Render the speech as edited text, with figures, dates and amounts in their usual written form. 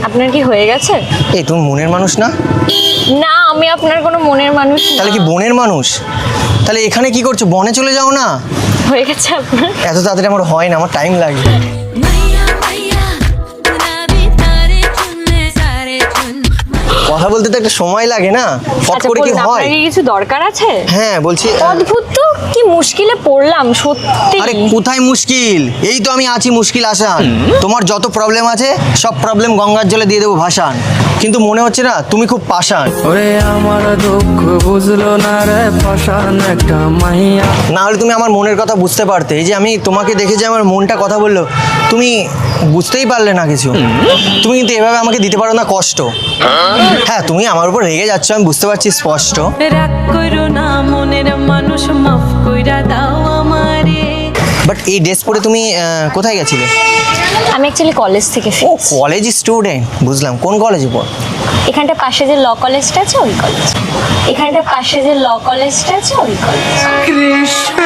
আপনার কি হয়ে গেছে? এই তুমি মনের মানুষ না? না, আমি আপনার কোনো মনের মানুষ না। তাহলে কি বনের মানুষ? তাহলে এখানে কি করছো? বনে চলে যাও না। হয়ে গেছে আপনার? এত তাড়াতাড়ি আমার হয় না, আমার টাইম লাগে। কথা বলতে তো একটা সময় লাগে না, ফট আচ্ছা, করে কি বলুন, হয়? আপনার কি কিছু দরকার আছে? হ্যাঁ বলছি। অদ্ভুত তো, কি মুশকিলে পড়লাম সত্যি। আরে কোথায় মুশকিল? এই তো আমি আছি মুশকিল আসান। তোমার যত প্রবলেম আছে সব প্রবলেম গঙ্গার জলে দিয়ে দেবো ভাসান। কিন্তু মনে হচ্ছে না তুমি খুব পাষাণ। ওরে আমার দুঃখ বুঝলো না রে, পাষাণ একটা মাইয়া। না হলে তুমি আমার মনের কথা বুঝতে পারতে। এই যে আমি তোমাকে দেখে যে আমার মনটা কথা বললো, তুমি বুঝতেই পারলে না কিছু। তুমি কিন্তু এভাবে আমাকে দিতে পারো না কষ্ট। হ্যাঁ তুমি আমার উপর রেগে যাচ্ছ, আমি বুঝতে পারছি স্পষ্ট। রাগ করো না মনের মানুষ, মাফ কইরা দাও আমারে। বাট এই ড্রেস পরে তুমি কোথায় গেছিলে? আমি অ্যাকচুয়ালি কলেজ থেকে ও ফিরছি। কলেজ স্টুডেন্ট, বুঝলাম। কোন কলেজে পড়? এখানটা পাশে যে ল কলেজটা আছে ওই কলেজ। এখানটা পাশে যে ল কলেজটা আছে ওই কলেজ। কৃষ্ণ